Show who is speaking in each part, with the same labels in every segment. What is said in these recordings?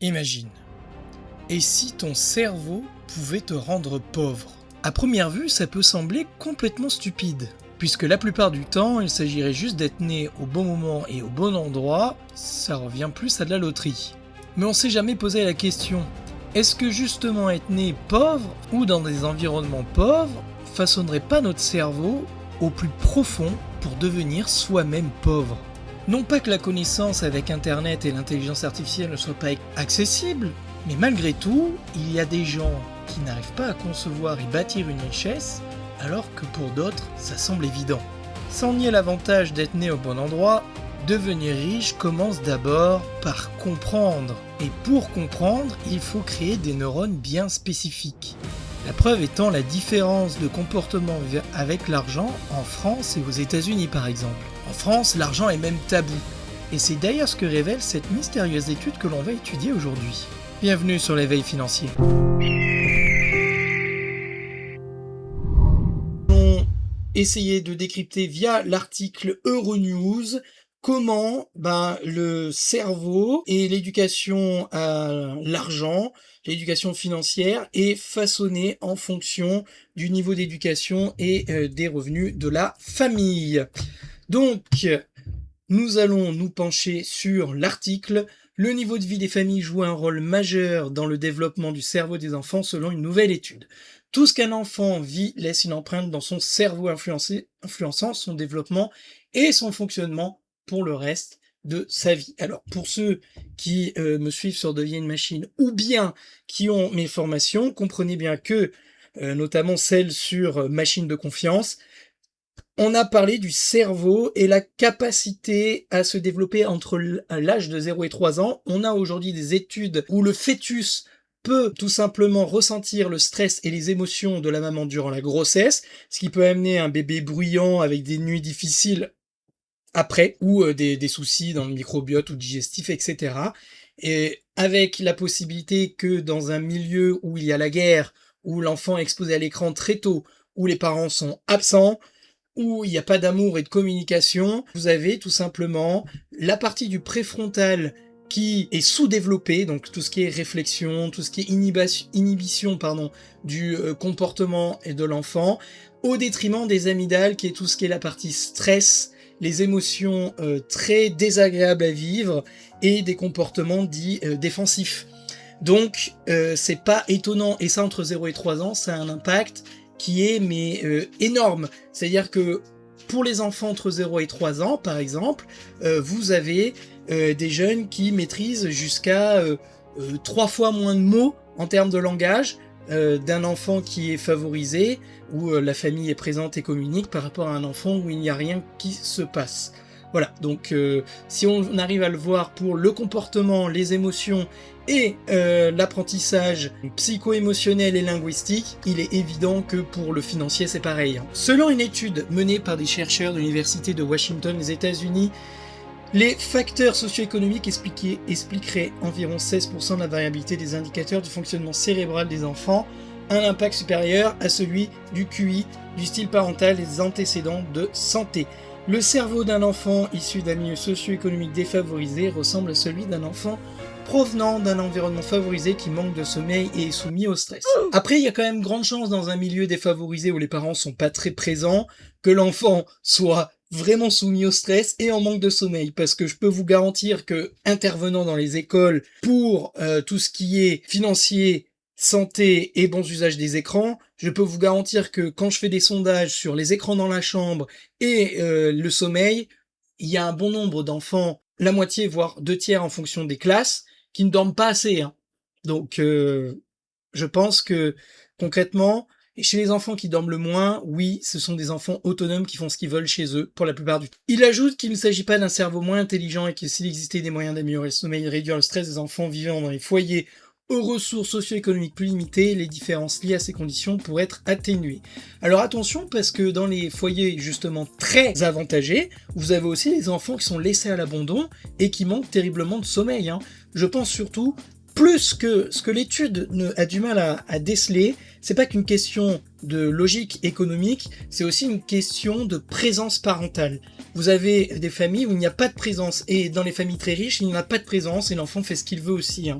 Speaker 1: Imagine, et si ton cerveau pouvait te rendre pauvre? À première vue, ça peut sembler complètement stupide, puisque la plupart du temps, il s'agirait juste d'être né au bon moment et au bon endroit, ça revient plus à de la loterie. Mais on s'est jamais posé la question, est-ce que justement être né pauvre ou dans des environnements pauvres façonnerait pas notre cerveau au plus profond pour devenir soi-même pauvre? Non pas que la connaissance avec Internet et l'intelligence artificielle ne soit pas accessible, mais malgré tout, il y a des gens qui n'arrivent pas à concevoir et bâtir une richesse, alors que pour d'autres, ça semble évident. Sans nier l'avantage d'être né au bon endroit, devenir riche commence d'abord par comprendre. Et pour comprendre, il faut créer des neurones bien spécifiques. La preuve étant la différence de comportement avec l'argent en France et aux États-Unis par exemple. En France, l'argent est même tabou. Et c'est d'ailleurs ce que révèle cette mystérieuse étude que l'on va étudier aujourd'hui. Bienvenue sur l'éveil financier. Nous allons essayer de décrypter via l'article Euronews comment le cerveau et l'éducation à l'argent, l'éducation financière est façonnée en fonction du niveau d'éducation et des revenus de la famille. Donc, nous allons nous pencher sur l'article « Le niveau de vie des familles joue un rôle majeur dans le développement du cerveau des enfants selon une nouvelle étude. Tout ce qu'un enfant vit laisse une empreinte dans son cerveau influençant son développement et son fonctionnement pour le reste de sa vie. » Alors, pour ceux qui me suivent sur Deviens une machine ou bien qui ont mes formations, comprenez bien que, notamment celle sur machine de confiance, on a parlé du cerveau et la capacité à se développer entre l'âge de 0 et 3 ans. On a aujourd'hui des études où le fœtus peut tout simplement ressentir le stress et les émotions de la maman durant la grossesse, ce qui peut amener un bébé bruyant avec des nuits difficiles après, ou des soucis dans le microbiote ou digestif, etc. Et avec la possibilité que dans un milieu où il y a la guerre, où l'enfant est exposé à l'écran très tôt, où les parents sont absents, où il n'y a pas d'amour et de communication, vous avez tout simplement la partie du préfrontal qui est sous-développée, donc tout ce qui est réflexion, tout ce qui est inhibition du comportement et de l'enfant, au détriment des amygdales, qui est tout ce qui est la partie stress, les émotions très désagréables à vivre et des comportements dits défensifs. Donc c'est pas étonnant, et ça entre 0 et 3 ans, ça a un impact qui est énorme. C'est-à-dire que pour les enfants entre 0 et 3 ans, par exemple, vous avez des jeunes qui maîtrisent jusqu'à 3 fois moins de mots en termes de langage d'un enfant qui est favorisé, où la famille est présente et communique, par rapport à un enfant où il n'y a rien qui se passe. Voilà, donc si on arrive à le voir pour le comportement, les émotions et l'apprentissage psycho-émotionnel et linguistique, il est évident que pour le financier c'est pareil. Selon une étude menée par des chercheurs de l'université de Washington, les États-Unis, les facteurs socio-économiques expliqueraient environ 16% de la variabilité des indicateurs du fonctionnement cérébral des enfants, un impact supérieur à celui du QI, du style parental et des antécédents de santé. Le cerveau d'un enfant issu d'un milieu socio-économique défavorisé ressemble à celui d'un enfant provenant d'un environnement favorisé qui manque de sommeil et est soumis au stress. Après, il y a quand même grande chance dans un milieu défavorisé où les parents sont pas très présents, que l'enfant soit vraiment soumis au stress et en manque de sommeil, parce que je peux vous garantir que intervenant dans les écoles pour tout ce qui est financier, santé et bons usages des écrans, je peux vous garantir que quand je fais des sondages sur les écrans dans la chambre et le sommeil, il y a un bon nombre d'enfants, la moitié voire 2/3 en fonction des classes, qui ne dorment pas assez. Donc je pense que concrètement, chez les enfants qui dorment le moins, oui, ce sont des enfants autonomes qui font ce qu'ils veulent chez eux pour la plupart du temps. Il ajoute qu'il ne s'agit pas d'un cerveau moins intelligent et que s'il existait des moyens d'améliorer le sommeil et de réduire le stress des enfants vivant dans les foyers aux ressources socio-économiques plus limitées, les différences liées à ces conditions pourraient être atténuées. Alors attention, parce que dans les foyers justement très avantagés, vous avez aussi les enfants qui sont laissés à l'abandon et qui manquent terriblement de sommeil. Je pense surtout plus que ce que l'étude a du mal à déceler, c'est pas qu'une question de logique économique, c'est aussi une question de présence parentale. Vous avez des familles où il n'y a pas de présence, et dans les familles très riches, il n'y a pas de présence, et l'enfant fait ce qu'il veut aussi.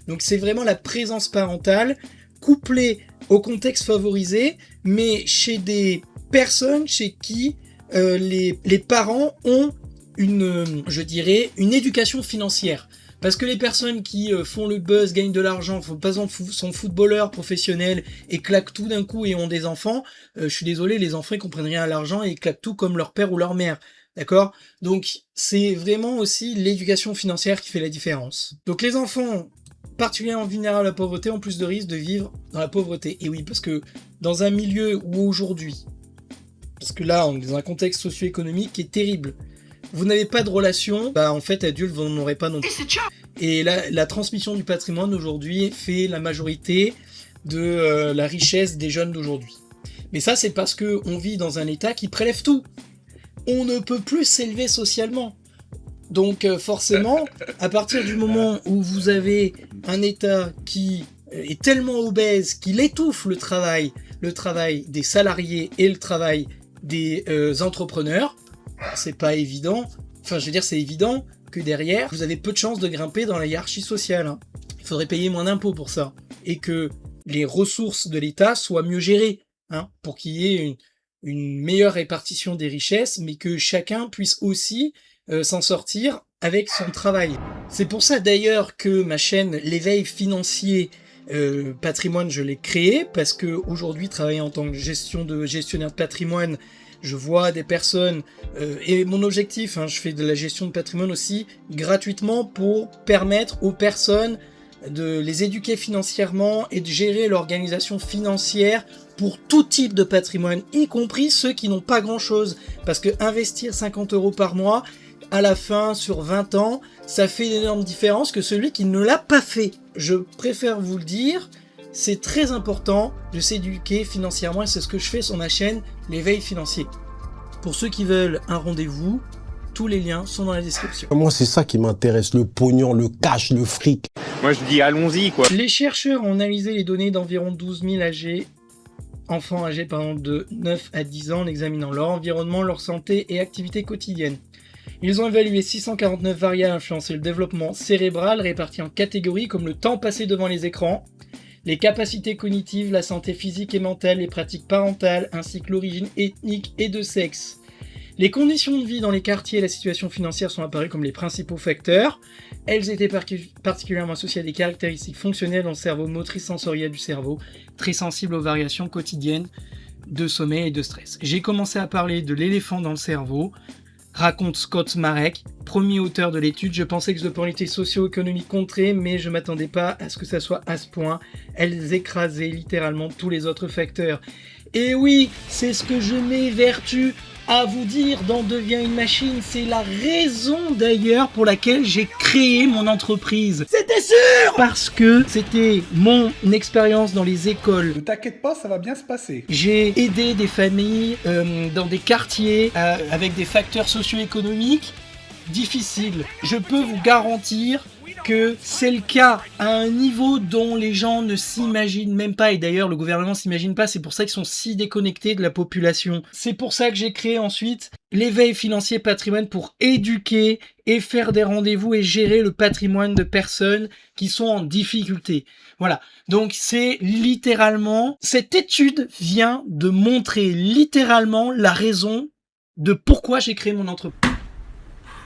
Speaker 1: Donc c'est vraiment la présence parentale, couplée au contexte favorisé, mais chez des personnes chez qui les parents ont je dirais, une éducation financière. Parce que les personnes qui font le buzz, gagnent de l'argent, par exemple sont footballeurs professionnels et claquent tout d'un coup et ont des enfants, je suis désolé, les enfants ils comprennent rien à l'argent et ils claquent tout comme leur père ou leur mère. D'accord? Donc c'est vraiment aussi l'éducation financière qui fait la différence. Donc les enfants particulièrement vulnérables à la pauvreté ont plus de risques de vivre dans la pauvreté. Et oui, parce que dans un milieu où aujourd'hui, parce que là on est dans un contexte socio-économique qui est terrible, vous n'avez pas de relation, bah en fait adulte vous n'en aurez pas non plus. Et la transmission du patrimoine aujourd'hui fait la majorité de la richesse des jeunes d'aujourd'hui. Mais ça c'est parce que on vit dans un état qui prélève tout. On ne peut plus s'élever socialement. Donc forcément, à partir du moment où vous avez un état qui est tellement obèse qu'il étouffe le travail des salariés et le travail des entrepreneurs, c'est pas évident, enfin je veux dire c'est évident que derrière vous avez peu de chances de grimper dans la hiérarchie sociale. Il faudrait payer moins d'impôts pour ça, et que les ressources de l'État soient mieux gérées, pour qu'il y ait une meilleure répartition des richesses, mais que chacun puisse aussi s'en sortir avec son travail. C'est pour ça d'ailleurs que ma chaîne L'éveil financier patrimoine, je l'ai créée, parce que aujourd'hui travailler en tant que gestionnaire de patrimoine, je vois des personnes, et mon objectif, je fais de la gestion de patrimoine aussi gratuitement pour permettre aux personnes de les éduquer financièrement et de gérer l'organisation financière pour tout type de patrimoine, y compris ceux qui n'ont pas grand chose. Parce que investir 50 € par mois, à la fin, sur 20 ans, ça fait une énorme différence que celui qui ne l'a pas fait. Je préfère vous le dire, c'est très important de s'éduquer financièrement et c'est ce que je fais sur ma chaîne L'éveil financier. Pour ceux qui veulent un rendez-vous, tous les liens sont dans la description.
Speaker 2: Moi, c'est ça qui m'intéresse, le pognon, le cash, le fric.
Speaker 3: Moi, je dis allons-y, quoi.
Speaker 1: Les chercheurs ont analysé les données d'environ 12 000 enfants âgés de 9 à 10 ans en examinant leur environnement, leur santé et activités quotidiennes. Ils ont évalué 649 variables influençant le développement cérébral réparties en catégories comme le temps passé devant les écrans, les capacités cognitives, la santé physique et mentale, les pratiques parentales, ainsi que l'origine ethnique et de sexe. Les conditions de vie dans les quartiers et la situation financière sont apparues comme les principaux facteurs. Elles étaient particulièrement associées à des caractéristiques fonctionnelles dans le cerveau, motrice sensorielle du cerveau, très sensible aux variations quotidiennes de sommeil et de stress. J'ai commencé à parler de l'éléphant dans le cerveau, raconte Scott Marek, premier auteur de l'étude. Je pensais que l'opportunité socio-économique compterait, mais je m'attendais pas à ce que ça soit à ce point. Elles écrasaient littéralement tous les autres facteurs. Et oui, c'est ce que je m'évertue à vous dire dans Deviens une machine. C'est la raison d'ailleurs pour laquelle j'ai créé mon entreprise. C'était sûr! Parce que c'était mon expérience dans les écoles.
Speaker 4: Ne t'inquiète pas, ça va bien se passer.
Speaker 1: J'ai aidé des familles dans des quartiers avec des facteurs socio-économiques difficiles. Je peux vous garantir que c'est le cas à un niveau dont les gens ne s'imaginent même pas, et d'ailleurs le gouvernement s'imagine pas, c'est pour ça qu'ils sont si déconnectés de la population. C'est pour ça que j'ai créé ensuite l'éveil financier patrimoine pour éduquer et faire des rendez-vous et gérer le patrimoine de personnes qui sont en difficulté. Voilà, donc c'est littéralement, cette étude vient de montrer littéralement la raison de pourquoi j'ai créé mon entreprise.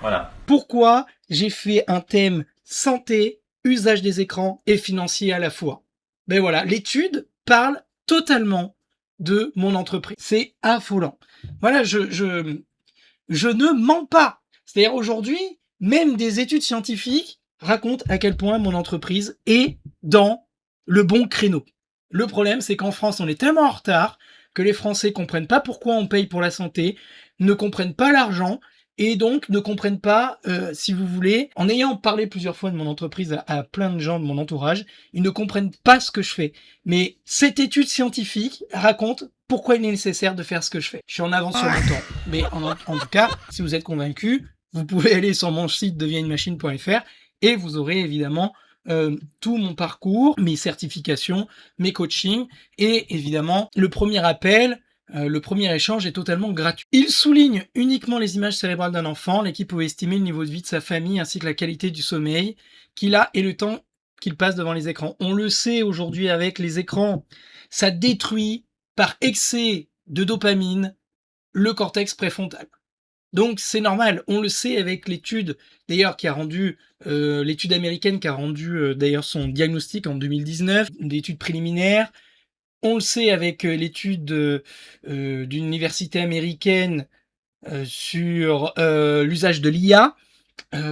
Speaker 3: Voilà.
Speaker 1: Pourquoi j'ai fait un thème santé, usage des écrans et financier à la fois. Ben voilà, l'étude parle totalement de mon entreprise. C'est affolant. Voilà, je ne mens pas. C'est-à-dire aujourd'hui, même des études scientifiques racontent à quel point mon entreprise est dans le bon créneau. Le problème, c'est qu'en France, on est tellement en retard que les Français comprennent pas pourquoi on paye pour la santé, ne comprennent pas l'argent, et donc ne comprennent pas, si vous voulez, en ayant parlé plusieurs fois de mon entreprise à plein de gens de mon entourage, ils ne comprennent pas ce que je fais. Mais cette étude scientifique raconte pourquoi il est nécessaire de faire ce que je fais. Je suis en avance sur mon temps. Mais en tout cas, si vous êtes convaincu, vous pouvez aller sur mon site deviensunemachine.fr et vous aurez évidemment tout mon parcours, mes certifications, mes coachings et évidemment le premier appel, le premier échange est totalement gratuit. Il souligne uniquement les images cérébrales d'un enfant. L'équipe pouvait estimer le niveau de vie de sa famille ainsi que la qualité du sommeil qu'il a et le temps qu'il passe devant les écrans. On le sait aujourd'hui avec les écrans, ça détruit par excès de dopamine le cortex préfrontal. Donc c'est normal, on le sait avec l'étude d'ailleurs qui a rendu, l'étude américaine qui a rendu d'ailleurs son diagnostic en 2019, l'étude préliminaire. On le sait avec l'étude d'une université américaine sur l'usage de l'IA,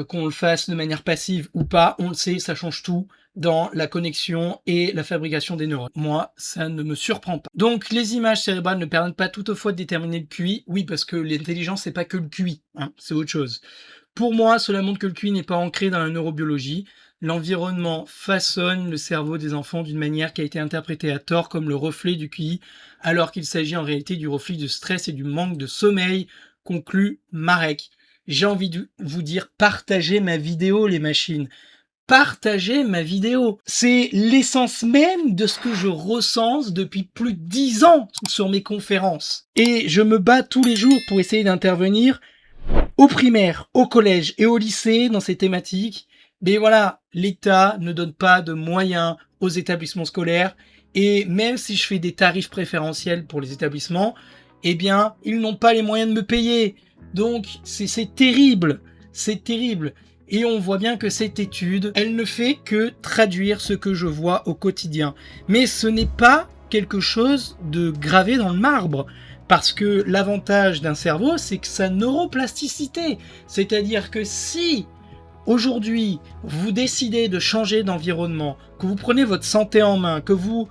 Speaker 1: qu'on le fasse de manière passive ou pas, on le sait, ça change tout dans la connexion et la fabrication des neurones. Moi, ça ne me surprend pas. Donc, les images cérébrales ne permettent pas toutefois de déterminer le QI. Oui, parce que l'intelligence, c'est pas que le QI, hein, c'est autre chose. Pour moi, cela montre que le QI n'est pas ancré dans la neurobiologie. L'environnement façonne le cerveau des enfants d'une manière qui a été interprétée à tort comme le reflet du QI, alors qu'il s'agit en réalité du reflet du stress et du manque de sommeil, conclut Marek. J'ai envie de vous dire, partagez ma vidéo, les machines. Partagez ma vidéo. C'est l'essence même de ce que je recense depuis plus de 10 ans sur mes conférences. Et je me bats tous les jours pour essayer d'intervenir au primaire, au collège et au lycée dans ces thématiques. Mais voilà, l'État ne donne pas de moyens aux établissements scolaires. Et même si je fais des tarifs préférentiels pour les établissements, eh bien, ils n'ont pas les moyens de me payer. Donc, c'est terrible. C'est terrible. Et on voit bien que cette étude, elle ne fait que traduire ce que je vois au quotidien. Mais ce n'est pas quelque chose de gravé dans le marbre. Parce que l'avantage d'un cerveau, c'est que sa neuroplasticité. C'est-à-dire que si aujourd'hui, vous décidez de changer d'environnement, que vous prenez votre santé en main, que vous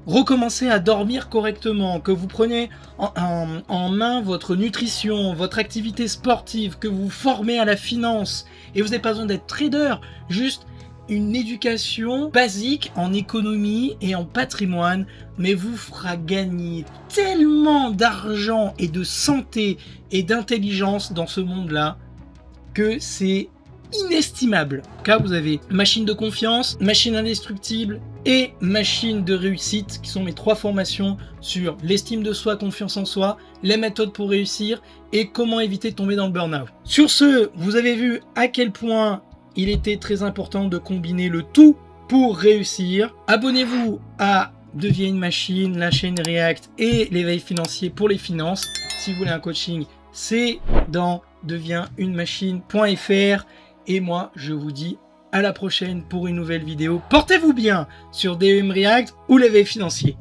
Speaker 1: recommencez à dormir correctement, que vous prenez en main votre nutrition, votre activité sportive, que vous vous formez à la finance, et vous n'avez pas besoin d'être trader, juste une éducation basique en économie et en patrimoine, mais vous fera gagner tellement d'argent et de santé et d'intelligence dans ce monde-là que c'est inestimable. Car vous avez machine de confiance, machine indestructible et machine de réussite, qui sont mes 3 formations sur l'estime de soi, confiance en soi, les méthodes pour réussir et comment éviter de tomber dans le burn-out. Sur ce, vous avez vu à quel point il était très important de combiner le tout pour réussir. Abonnez-vous à Deviens une machine, la chaîne React et l'éveil financier pour les finances. Si vous voulez un coaching, c'est dans deviensunemachine.fr. Et moi, je vous dis à la prochaine pour une nouvelle vidéo. Portez-vous bien sur DEM React ou l'éveil financier.